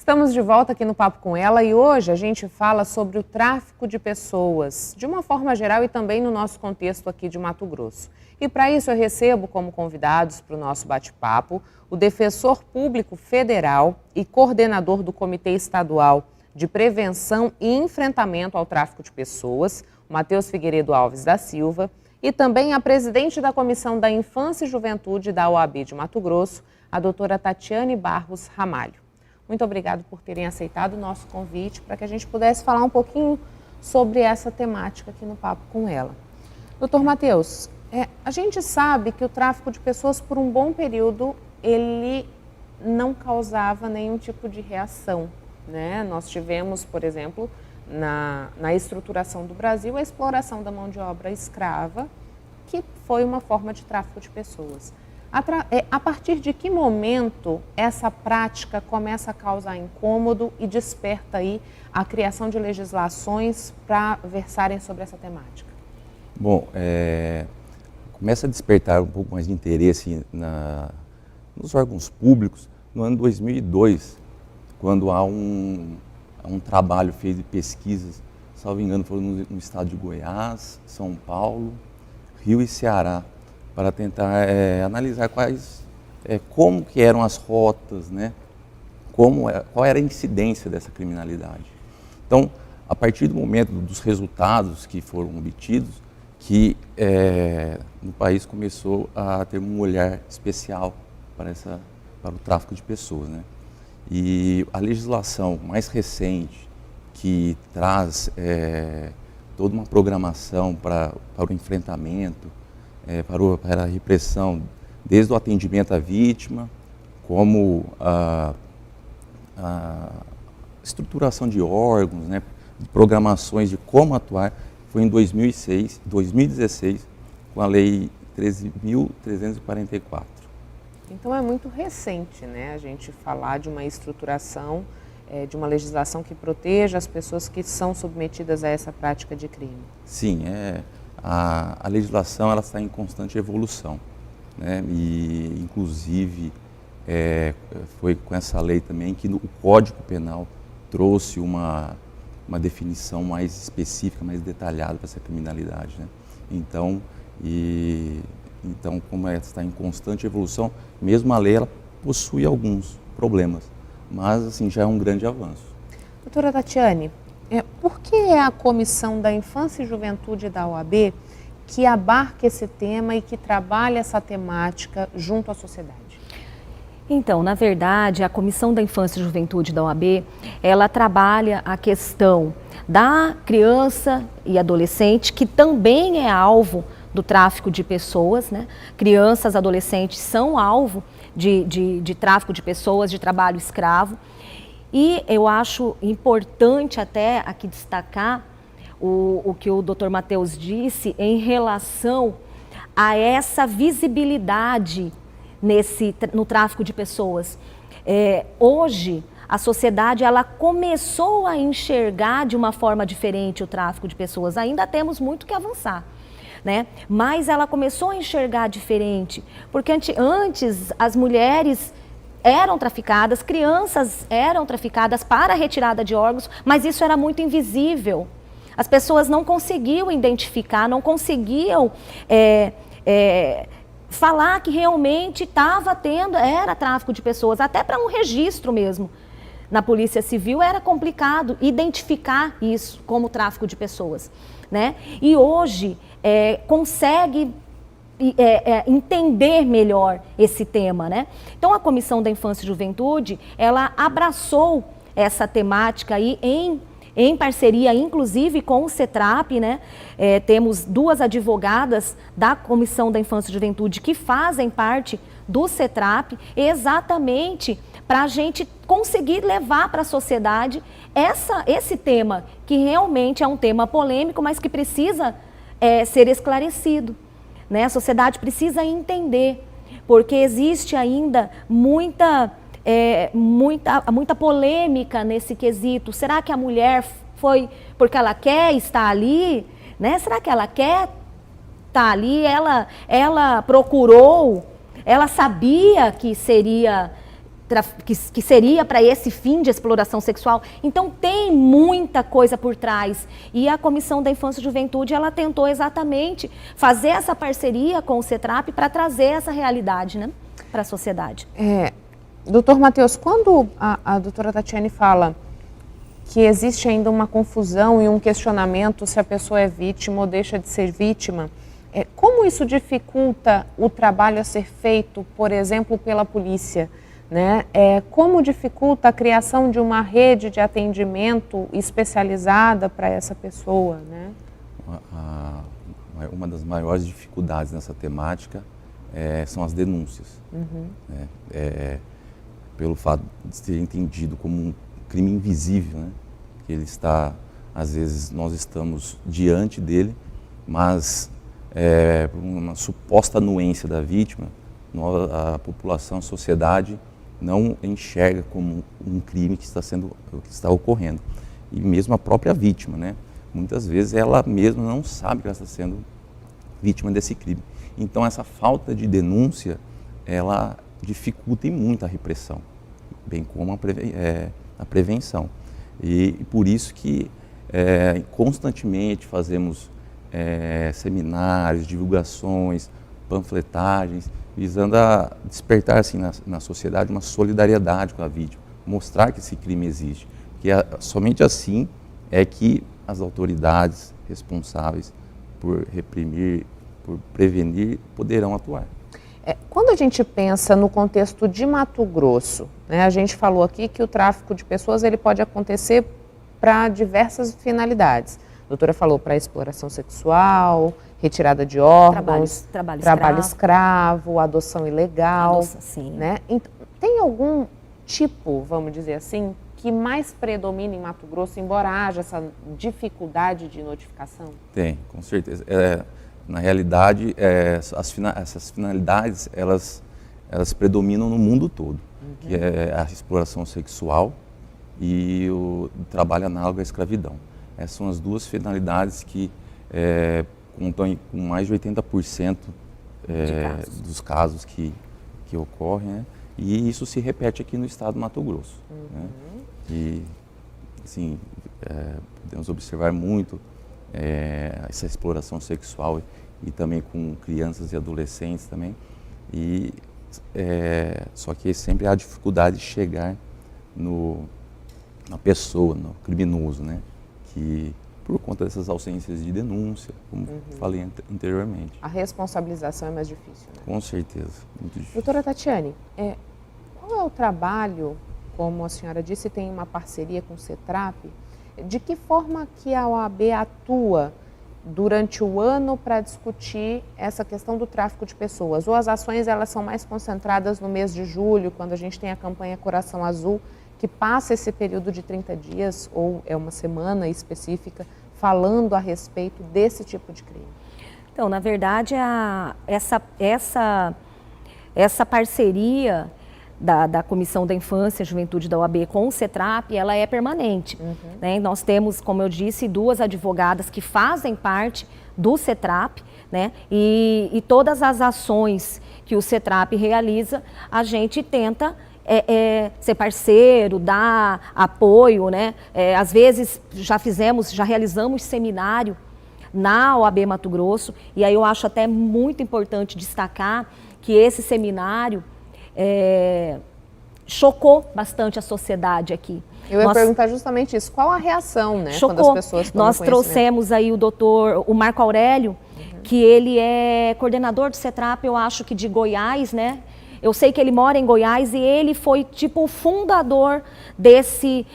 Estamos de volta aqui no Papo com Ela e hoje a gente fala sobre o tráfico de pessoas, de uma forma geral e também no nosso contexto aqui de Mato Grosso. E para isso eu recebo como convidados para o nosso bate-papo o defensor público federal e coordenador do Comitê Estadual de Prevenção e Enfrentamento ao Tráfico de Pessoas, o Matheus Figueiredo Alves da Silva, e também a presidente da Comissão da Infância e Juventude da OAB de Mato Grosso, a doutora Tatiane Barros Ramalho. Muito obrigado por terem aceitado o nosso convite para que a gente pudesse falar um pouquinho sobre essa temática aqui no Papo com Ela. Doutor Matheus, a gente sabe que o tráfico de pessoas por um bom período ele não causava nenhum tipo de reação, né? Nós tivemos, por exemplo, na estruturação do Brasil, a exploração da mão de obra escrava, que foi uma forma de tráfico de pessoas. A partir de que momento essa prática começa a causar incômodo e desperta aí a criação de legislações para versarem sobre essa temática? Bom, começa a despertar um pouco mais de interesse nos órgãos públicos no ano 2002, quando há um trabalho feito de pesquisas, salvo engano, foram no estado de Goiás, São Paulo, Rio e Ceará, para tentar analisar como que eram as rotas, né? Qual era a incidência dessa criminalidade. Então, a partir do momento dos resultados que foram obtidos, que no país começou a ter um olhar especial para o tráfico de pessoas, né? E a legislação mais recente, que traz toda uma programação para o enfrentamento, para a repressão, desde o atendimento à vítima, como a estruturação de órgãos, né, de programações de como atuar, foi em 2016, com a Lei 13.344. Então é muito recente, né, a gente falar de uma estruturação, de uma legislação que proteja as pessoas que são submetidas a essa prática de crime. Sim, a legislação ela está em constante evolução, né? E inclusive foi com essa lei também que o Código Penal trouxe uma definição mais específica, mais detalhada para essa criminalidade, né? Então, como ela está em constante evolução, mesmo a lei ela possui alguns problemas, mas assim já é um grande avanço. Doutora Tatiane, por que é a Comissão da Infância e Juventude da OAB que abarca esse tema e que trabalha essa temática junto à sociedade? Então, na verdade, a Comissão da Infância e Juventude da OAB, ela trabalha a questão da criança e adolescente, que também é alvo do tráfico de pessoas, né? Crianças, adolescentes são alvo de tráfico de pessoas, de trabalho escravo. E eu acho importante até aqui destacar o que o Dr. Matheus disse em relação a essa visibilidade no tráfico de pessoas. Hoje, a sociedade ela começou a enxergar de uma forma diferente o tráfico de pessoas. Ainda temos muito que avançar, né? Mas ela começou a enxergar diferente, porque antes as mulheres eram traficadas, crianças eram traficadas para a retirada de órgãos, mas isso era muito invisível. As pessoas não conseguiam identificar, não conseguiam falar que realmente era tráfico de pessoas, até para um registro mesmo. Na Polícia Civil era complicado identificar isso como tráfico de pessoas, né? E hoje consegue entender melhor esse tema, né? Então a Comissão da Infância e Juventude, ela abraçou essa temática aí em parceria, inclusive, com o CETRAP, né? Temos duas advogadas da Comissão da Infância e Juventude que fazem parte do CETRAP, exatamente para a gente conseguir levar para a sociedade esse tema, que realmente é um tema polêmico, mas que precisa ser esclarecido, né? A sociedade precisa entender, porque existe ainda muita polêmica nesse quesito. Será que a mulher foi porque ela quer estar ali, né? Será que ela quer estar ali? Ela procurou, ela sabia que seria que seria para esse fim de exploração sexual. Então tem muita coisa por trás. E a Comissão da Infância e Juventude, ela tentou exatamente fazer essa parceria com o CETRAP para trazer essa realidade, né, para a sociedade. Doutor Matheus, quando a doutora Tatiane fala que existe ainda uma confusão e um questionamento se a pessoa é vítima ou deixa de ser vítima, como isso dificulta o trabalho a ser feito, por exemplo, pela polícia? Né? Como dificulta a criação de uma rede de atendimento especializada para essa pessoa? Né? Uma das maiores dificuldades nessa temática são as denúncias. Né? Pelo fato de ser entendido como um crime invisível, né? Que ele está, às vezes nós estamos diante dele, mas por uma suposta anuência da vítima, a população, a sociedade não enxerga como um crime que está ocorrendo. E mesmo a própria vítima, né? Muitas vezes ela mesma não sabe que ela está sendo vítima desse crime. Então essa falta de denúncia, ela dificulta muito a repressão, bem como a prevenção. E por isso que constantemente fazemos seminários, divulgações, panfletagens, visando a despertar assim, na sociedade uma solidariedade com a vítima, mostrar que esse crime existe. Porque somente assim é que as autoridades responsáveis por reprimir, por prevenir, poderão atuar. Quando a gente pensa no contexto de Mato Grosso, né, a gente falou aqui que o tráfico de pessoas ele pode acontecer para diversas finalidades. A doutora falou para exploração sexual, retirada de órgãos, trabalho escravo, adoção ilegal. Sim. Né? Então, tem algum tipo, vamos dizer assim, que mais predomina em Mato Grosso, embora haja essa dificuldade de notificação? Tem, com certeza. Na realidade, essas finalidades, elas predominam no mundo todo, que é a exploração sexual e o trabalho análogo à escravidão. Essas são as duas finalidades que contam com mais de 80% dos casos que ocorrem, né? E isso se repete aqui no estado do Mato Grosso. Né? E, assim, podemos observar muito essa exploração sexual e também com crianças e adolescentes também. E, só que sempre há dificuldade de chegar na pessoa, no criminoso, né? Que por conta dessas ausências de denúncia, como falei anteriormente. A responsabilização é mais difícil, né? Com certeza, muito difícil. Doutora Tatiane, qual é o trabalho, como a senhora disse, tem uma parceria com o CETRAP, de que forma que a OAB atua durante o ano para discutir essa questão do tráfico de pessoas? Ou as ações elas são mais concentradas no mês de julho, quando a gente tem a campanha Coração Azul, que passa esse período de 30 dias, ou é uma semana específica, falando a respeito desse tipo de crime? Então, na verdade, essa parceria da Comissão da Infância e Juventude da OAB com o CETRAP, ela é permanente. Né? Nós temos, como eu disse, 2 advogadas que fazem parte do CETRAP, né? E todas as ações que o CETRAP realiza, a gente tenta ser parceiro, dar apoio, né? Às vezes já realizamos seminário na OAB Mato Grosso, e aí eu acho até muito importante destacar que esse seminário chocou bastante a sociedade aqui. Eu ia perguntar justamente isso, qual a reação, né? Chocou. Quando as pessoas tomam Nós trouxemos aí o Marco Aurélio, que ele é coordenador do CETRAP, eu acho que de Goiás, né? Eu sei que ele mora em Goiás e ele foi tipo o fundador desse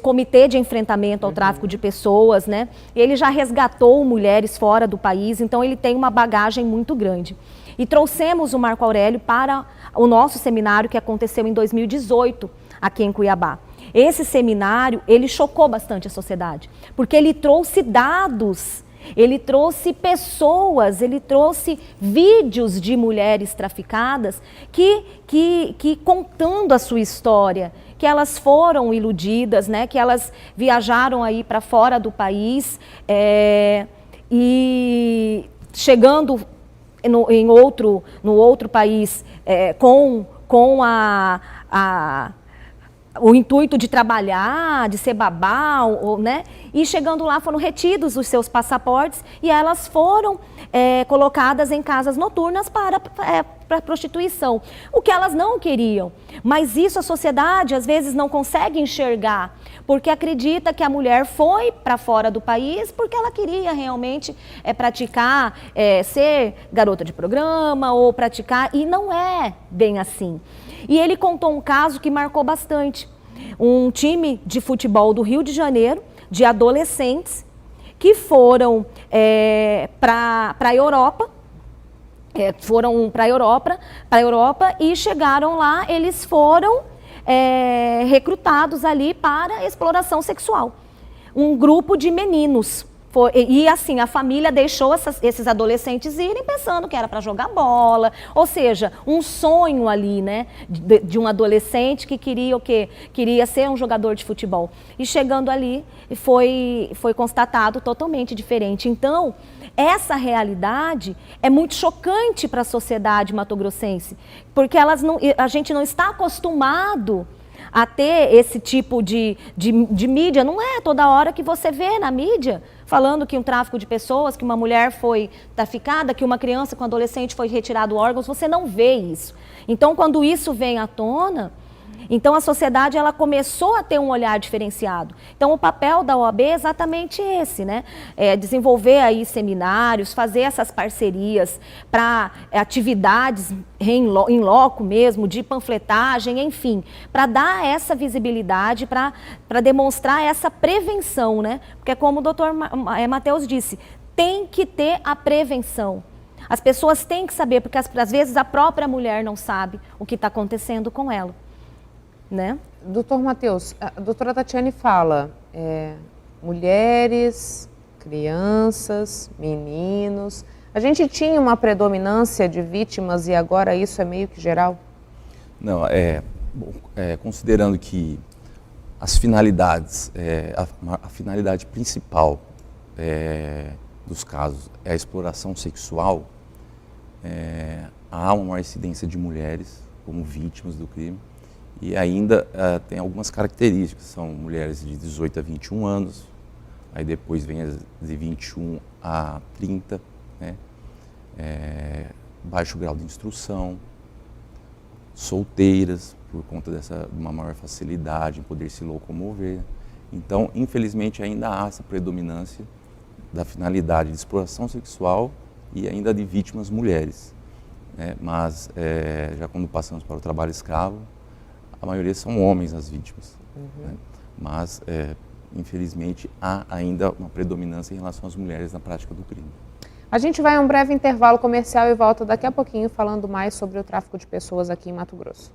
comitê de enfrentamento ao tráfico de pessoas, né? Ele já resgatou mulheres fora do país, então ele tem uma bagagem muito grande. E trouxemos o Marco Aurélio para o nosso seminário que aconteceu em 2018, aqui em Cuiabá. Esse seminário, ele chocou bastante a sociedade, porque ele trouxe dados, ele trouxe pessoas, ele trouxe vídeos de mulheres traficadas que contando a sua história, que elas foram iludidas, né? Que elas viajaram aí para fora do país e chegando no outro país com com o intuito de trabalhar, de ser babá, né? E chegando lá foram retidos os seus passaportes e elas foram colocadas em casas noturnas para prostituição. O que elas não queriam. Mas isso a sociedade às vezes não consegue enxergar, porque acredita que a mulher foi para fora do país porque ela queria realmente praticar, ser garota de programa ou praticar, e não é bem assim. E ele contou um caso que marcou bastante. Um time de futebol do Rio de Janeiro, de adolescentes, que foram para a Europa, e chegaram lá, eles foram recrutados ali para exploração sexual. Um grupo de meninos. E assim, a família deixou esses adolescentes irem pensando que era para jogar bola, ou seja, um sonho ali, né, de um adolescente que queria o quê? Queria ser um jogador de futebol. E chegando ali, foi constatado totalmente diferente. Então, essa realidade é muito chocante para a sociedade matogrossense, porque a gente não está acostumado a ter esse tipo de mídia. Não é toda hora que você vê na mídia falando que um tráfico de pessoas, que uma mulher foi traficada, que uma criança com adolescente foi retirado órgãos. Você não vê isso. Então, quando isso vem à tona, então a sociedade ela começou a ter um olhar diferenciado. Então o papel da OAB é exatamente esse, né? Desenvolver aí seminários, fazer essas parcerias para atividades em loco mesmo, de panfletagem, enfim, para dar essa visibilidade, para demonstrar essa prevenção, né? Porque como o doutor Matheus disse, tem que ter a prevenção. As pessoas têm que saber, porque às vezes a própria mulher não sabe o que está acontecendo com ela. Né? Doutor Matheus, a doutora Tatiane fala mulheres, crianças, meninos. A gente tinha uma predominância de vítimas e agora isso é meio que geral? Não, considerando que as finalidades, a finalidade principal dos casos é a exploração sexual, há uma maior incidência de mulheres como vítimas do crime. E ainda tem algumas características, são mulheres de 18 a 21 anos, aí depois vem as de 21 a 30, né? Baixo grau de instrução, solteiras, por conta de uma maior facilidade em poder se locomover. Então, infelizmente, ainda há essa predominância da finalidade de exploração sexual e ainda de vítimas mulheres, né? Mas, já quando passamos para o trabalho escravo, a maioria são homens as vítimas, né? Mas, infelizmente, há ainda uma predominância em relação às mulheres na prática do crime. A gente vai a um breve intervalo comercial e volta daqui a pouquinho falando mais sobre o tráfico de pessoas aqui em Mato Grosso.